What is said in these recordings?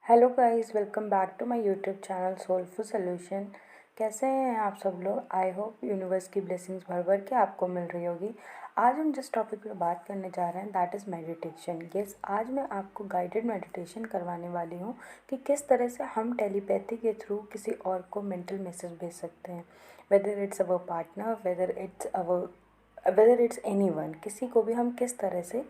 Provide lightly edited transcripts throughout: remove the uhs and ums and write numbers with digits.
Hello guys, welcome back to my YouTube channel soulful solution. कैसे हैं आप सब लोग? आई होप यूनिवर्स की ब्लेसिंग्स भर भर के आपको मिल रही होगी। आज हम जिस टॉपिक पे बात करने जा रहे हैं दैट इज़ मेडिटेशन। यस, आज मैं आपको गाइडेड मेडिटेशन करवाने वाली हूँ कि किस तरह से हम टेलीपैथी के थ्रू किसी और को मेंटल मैसेज भेज सकते हैं। Whether it's our partner, whether it's anyone, किसी को भी हम किस तरह से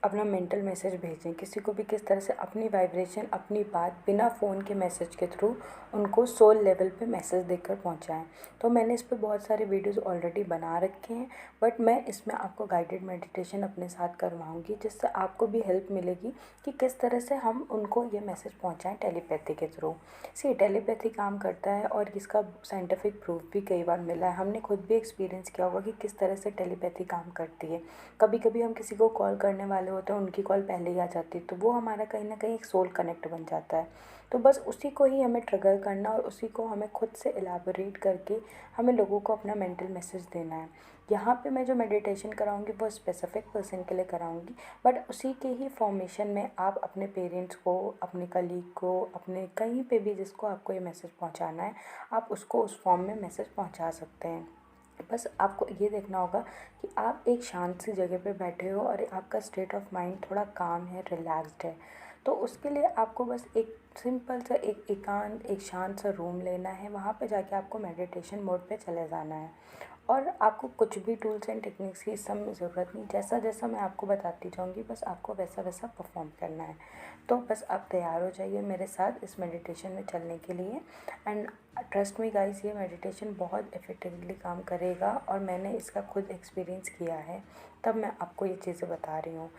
अपना मेंटल मैसेज भेजें, किसी को भी किस तरह से अपनी वाइब्रेशन, अपनी बात बिना फ़ोन के मैसेज के थ्रू उनको सोल लेवल पे मैसेज देकर पहुंचाएं। तो मैंने इस पे बहुत सारे वीडियोस ऑलरेडी बना रखे हैं, बट मैं इसमें आपको गाइडेड मेडिटेशन अपने साथ करवाऊंगी जिससे आपको भी हेल्प मिलेगी कि किस तरह से हम उनको ये मैसेज पहुंचाएं टेलीपैथी के थ्रू। सी टेलीपैथी काम करता है और इसका साइंटिफिक प्रूफ भी कई बार मिला है। हमने खुद भी एक्सपीरियंस किया होगा कि किस तरह से टेलीपैथी काम करती है। कभी कभी हम किसी को कॉल करने वाले होते हैं, उनकी कॉल पहले ही आ जाती है, तो वो हमारा कहीं ना कहीं एक सोल कनेक्ट बन जाता है। तो बस उसी को ही हमें ट्रिगर करना और उसी को हमें खुद से एलाबोरेट करके हमें लोगों को अपना मेंटल मैसेज देना है। यहाँ पे मैं जो मेडिटेशन कराऊंगी वो स्पेसिफिक पर्सन के लिए कराऊंगी, बट उसी के ही फॉर्मेशन में आप अपने पेरेंट्स को, अपने कलीग को, अपने कहीं पे भी जिसको आपको ये मैसेज पहुँचाना है, आप उसको उस फॉर्म में मैसेज पहुँचा सकते हैं। बस आपको ये देखना होगा कि आप एक शांत सी जगह पे बैठे हो और आपका स्टेट ऑफ माइंड थोड़ा काम है, रिलैक्स्ड है। तो उसके लिए आपको बस एक सिंपल सा एक एकांत, एक शांत सा रूम लेना है। वहाँ पे जाके आपको मेडिटेशन मोड पे चले जाना है और आपको कुछ भी टूल्स एंड टेक्निक्स की इस सब में ज़रूरत नहीं। जैसा जैसा मैं आपको बताती जाऊँगी बस आपको वैसा वैसा परफॉर्म करना है। तो बस आप तैयार हो जाइए मेरे साथ इस मेडिटेशन में चलने के लिए। एंड ट्रस्ट मी गाइस, ये मेडिटेशन बहुत इफ़ेक्टिवली काम करेगा और मैंने इसका खुद एक्सपीरियंस किया है, तब मैं आपको ये चीज़ें बता रही हूँ।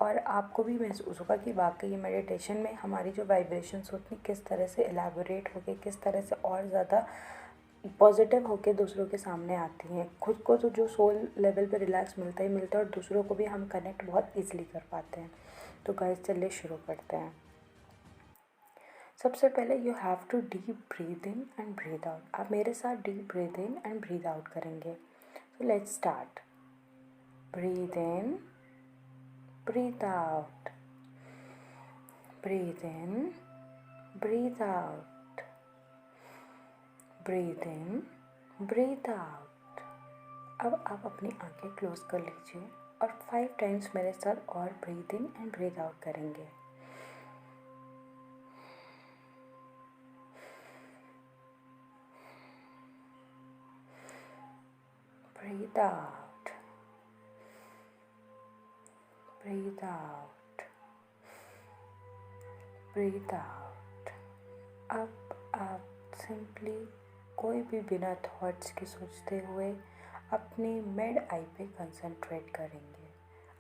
और आपको भी महसूस होगा कि वाकई मेडिटेशन में हमारी जो वाइब्रेशंस होती हैं किस तरह से एलैबोरेट होके, किस तरह से और ज़्यादा पॉजिटिव होके दूसरों के सामने आती हैं। खुद को तो जो सोल लेवल पे रिलैक्स मिलता ही मिलता है और दूसरों को भी हम कनेक्ट बहुत ईजिली कर पाते हैं। तो गाइस चलिए शुरू करते हैं। सबसे पहले you have to deep breathe in and breathe out. आप मेरे साथ deep breathe in and breathe out करेंगे। So let's start. Breathe in, breathe out, breathe in, breathe out, breathe in, breathe out. अब आप अपनी आंखें क्लोज कर लीजिए और 5 टाइम्स मेरे साथ और breathe in and breathe out करेंगे। Breathe out, breathe out, breathe out। अब आप सिंपली कोई भी बिना थॉट्स के सोचते हुए अपने मिड आई पे कंसंट्रेट करेंगे।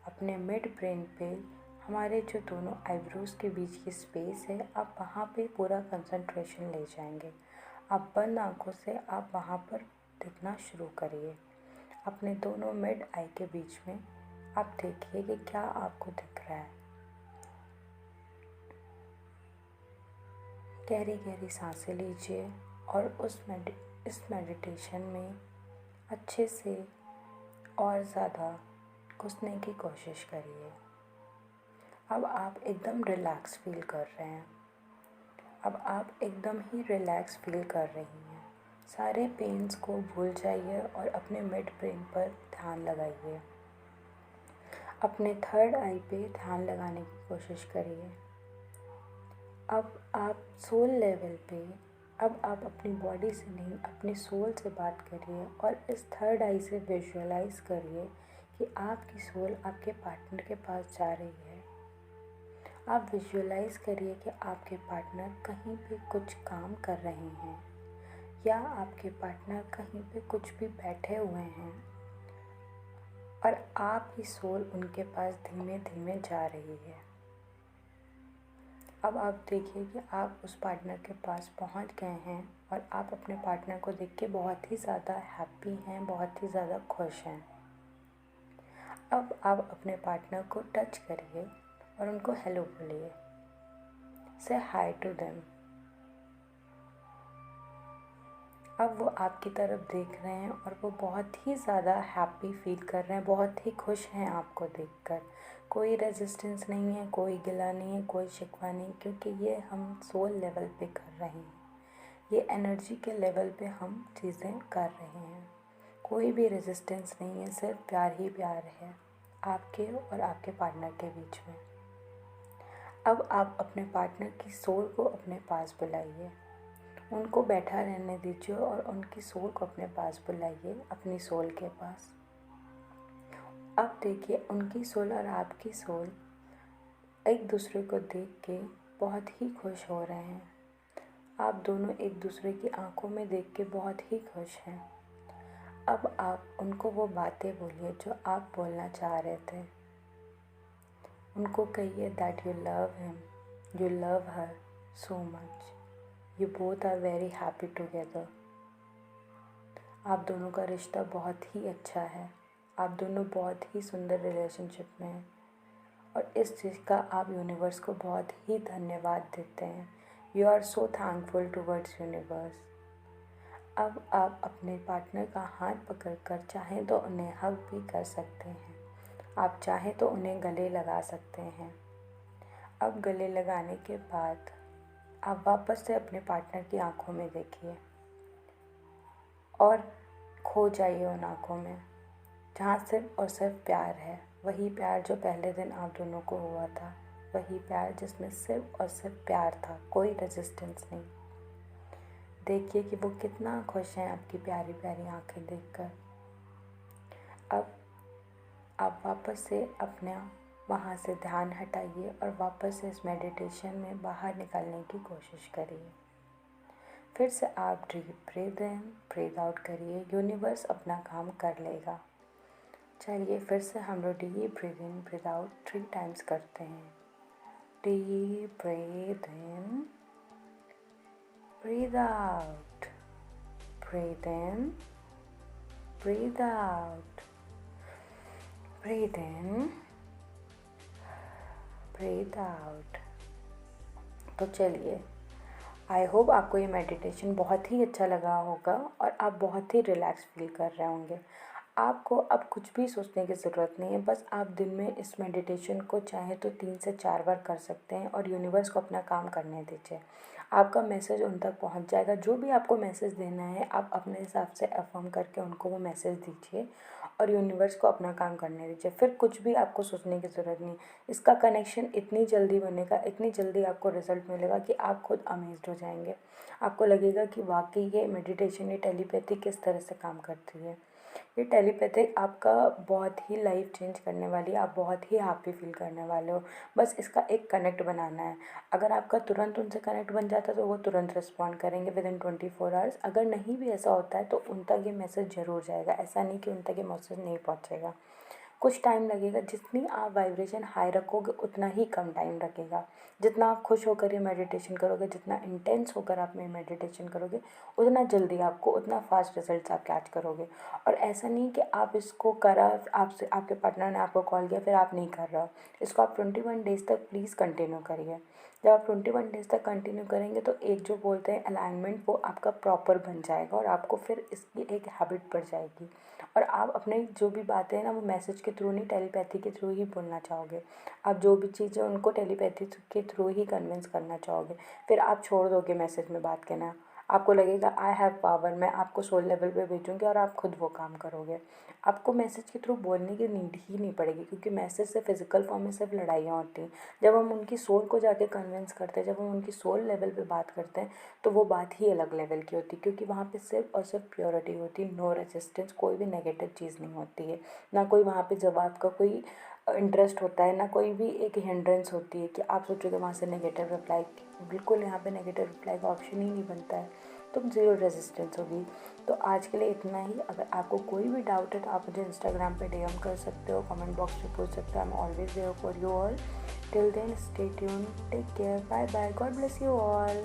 अपने मिड ब्रेन पे, हमारे जो दोनों आईब्रोज के बीच की स्पेस है, आप वहाँ पे पूरा कंसंट्रेशन ले जाएंगे। आप बंद आँखों से आप वहाँ पर देखना शुरू करिए। अपने दोनों मिड आई के बीच में आप देखिए कि क्या आपको दिख रहा है। गहरी गहरी सांसें लीजिए और इस मेडिटेशन में अच्छे से और ज़्यादा घुसने की कोशिश करिए। अब आप एकदम रिलैक्स फील कर रहे हैं। अब आप एकदम ही रिलैक्स फील कर रही हैं। सारे पेन्स को भूल जाइए और अपने मिड ब्रेन पर ध्यान लगाइए। अपने थर्ड आई पे ध्यान लगाने की कोशिश करिए। अब आप सोल लेवल पे, अब आप अपनी बॉडी से नहीं अपने सोल से बात करिए और इस थर्ड आई से विजुअलाइज करिए कि आपकी सोल आपके पार्टनर के पास जा रही है। आप विजुअलाइज करिए कि आपके पार्टनर कहीं पे कुछ काम कर रहे हैं या आपके पार्टनर कहीं पे कुछ भी बैठे हुए हैं और आपकी सोल उनके पास धीमे धीमे जा रही है। अब आप देखिए कि आप उस पार्टनर के पास पहुंच गए हैं और आप अपने पार्टनर को देख के बहुत ही ज़्यादा हैप्पी हैं, बहुत ही ज़्यादा खुश हैं। अब आप अपने पार्टनर को टच करिए और उनको हेलो बोलिए। से हाय टू देम। अब वो आपकी तरफ देख रहे हैं और वो बहुत ही ज़्यादा हैप्पी फील कर रहे हैं, बहुत ही खुश हैं आपको देखकर। कोई रेजिस्टेंस नहीं है, कोई गिला नहीं है, कोई शिकवा नहीं, क्योंकि ये हम सोल लेवल पे कर रहे हैं, ये एनर्जी के लेवल पे हम चीज़ें कर रहे हैं। कोई भी रेजिस्टेंस नहीं है, सिर्फ प्यार ही प्यार है आपके और आपके पार्टनर के बीच में। अब आप अपने पार्टनर की सोल को अपने पास बुलाइए, उनको बैठा रहने दीजिए और उनकी सोल को अपने पास बुलाइए, अपनी सोल के पास। अब देखिए उनकी सोल और आपकी सोल एक दूसरे को देख के बहुत ही खुश हो रहे हैं। आप दोनों एक दूसरे की आंखों में देख के बहुत ही खुश हैं। अब आप उनको वो बातें बोलिए जो आप बोलना चाह रहे थे। उनको कहिए that you love him, you love her so much, you both are very happy together. आप दोनों का रिश्ता बहुत ही अच्छा है, आप दोनों बहुत ही सुंदर रिलेशनशिप में हैं और इस चीज़ का आप यूनिवर्स को बहुत ही धन्यवाद देते हैं। You are so thankful towards universe. अब आप अपने पार्टनर का हाथ पकड़कर चाहें तो उन्हें हग भी कर सकते हैं, आप चाहें तो उन्हें गले लगा सकते हैं। अब गले लगाने के बाद आप वापस से अपने पार्टनर की आंखों में देखिए और खो जाइए उन आंखों में जहाँ सिर्फ और सिर्फ प्यार है। वही प्यार जो पहले दिन आप दोनों को हुआ था, वही प्यार जिसमें सिर्फ और सिर्फ प्यार था, कोई रेजिस्टेंस नहीं। देखिए कि वो कितना खुश हैं आपकी प्यारी प्यारी आंखें देखकर। अब आप वापस से अपना वहाँ से ध्यान हटाइए और वापस से इस मेडिटेशन में बाहर निकलने की कोशिश करिए। फिर से आप डीप ब्रीथ इन ब्रीथ आउट करिए, यूनिवर्स अपना काम कर लेगा। चलिए फिर से हम लोग डीप ब्रीथ इन ब्रीथ आउट 3 टाइम्स करते हैं। डीप ब्रीथ इन ब्रीथ आउट, ब्रीथ इन ब्रीथ आउट, ब्रीथ इन ब्रीथ आउट। तो चलिए, आई होप आपको ये मेडिटेशन बहुत ही अच्छा लगा होगा और आप बहुत ही रिलैक्स फील कर रहे होंगे। आपको अब कुछ भी सोचने की ज़रूरत नहीं है, बस आप दिन में इस मेडिटेशन को चाहे तो 3 से 4 बार कर सकते हैं और यूनिवर्स को अपना काम करने दीजिए। आपका मैसेज उन तक पहुंच जाएगा। जो भी आपको मैसेज देना है आप अपने हिसाब से अफर्म करके उनको वो मैसेज दीजिए और यूनिवर्स को अपना काम करने दीजिए। फिर कुछ भी आपको सोचने की ज़रूरत नहीं। इसका कनेक्शन इतनी जल्दी बनेगा, इतनी जल्दी आपको रिजल्ट मिलेगा कि आप खुद अमेज्ड हो जाएंगे। आपको लगेगा कि वाकई ये मेडिटेशन, ये टेलीपैथी किस तरह से काम करती है। ये टेलीपैथिक आपका बहुत ही लाइफ चेंज करने वाली है, आप बहुत ही हैप्पी फील करने वाले हो। बस इसका एक कनेक्ट बनाना है। अगर आपका तुरंत उनसे कनेक्ट बन जाता है तो वो तुरंत रिस्पॉन्ड करेंगे विदिन 24 आवर्स। अगर नहीं भी ऐसा होता है तो उन तक ये मैसेज ज़रूर जाएगा, ऐसा नहीं कि उन तक ये मैसेज नहीं पहुँचेगा। कुछ टाइम लगेगा। जितनी आप वाइब्रेशन हाई रखोगे उतना ही कम टाइम लगेगा। जितना आप खुश होकर ये मेडिटेशन करोगे, जितना इंटेंस होकर आप में मेडिटेशन करोगे, उतना जल्दी आपको, उतना फास्ट रिजल्ट्स आप कैच करोगे। और ऐसा नहीं कि आप इसको करा, आपसे आपके पार्टनर ने आपको कॉल किया फिर आप नहीं कर रहे हो। इसको आप 21 डेज़ तक प्लीज़ कंटिन्यू करिए। जब आप 21 डेज़ तक कंटिन्यू करेंगे तो एक जो बोलते हैं अलाइनमेंट, वो आपका प्रॉपर बन जाएगा और आपको फिर इसकी एक हैबिट पड़ जाएगी। और आप अपने जो भी बातें हैं ना, वो मैसेज के थ्रू नहीं, टेलीपैथी के थ्रू ही बोलना चाहोगे। आप जो भी चीज़ें उनको टेलीपैथी के थ्रू ही कन्विंस करना चाहोगे। फिर आप छोड़ दोगे मैसेज में बात करना। आपको लगेगा आई हैव पावर, मैं आपको सोल लेवल पे भेजूँगी और आप खुद वो काम करोगे। आपको मैसेज के थ्रू बोलने की नीड ही नहीं पड़ेगी, क्योंकि मैसेज से फिजिकल फॉर्म में सिर्फ लड़ाइयाँ होती हैं। जब हम उनकी सोल को जाके कन्विंस करते हैं, जब हम उनकी सोल लेवल पे बात करते हैं, तो वो बात ही अलग लेवल की होती है, क्योंकि वहाँ पे सिर्फ और सिर्फ प्योरिटी होती है, नो रेजिस्टेंस, कोई भी नेगेटिव चीज़ नहीं होती है। ना कोई वहाँ पे जवाब का कोई इंटरेस्ट होता है, ना कोई भी एक हिंड्रेंस होती है कि आप सोचोगे वहाँ से नेगेटिव रिप्लाई। बिल्कुल यहाँ पे नेगेटिव रिप्लाई का ऑप्शन ही नहीं बनता है, तो ज़ीरो रेजिस्टेंस होगी। तो आज के लिए इतना ही। अगर आपको कोई भी डाउट है तो आप मुझे इंस्टाग्राम पे डीएम कर सकते हो, कमेंट बॉक्स में पूछ सकते हो। I am always there for you all. Till then stay tune, take care, bye bye, God bless you all.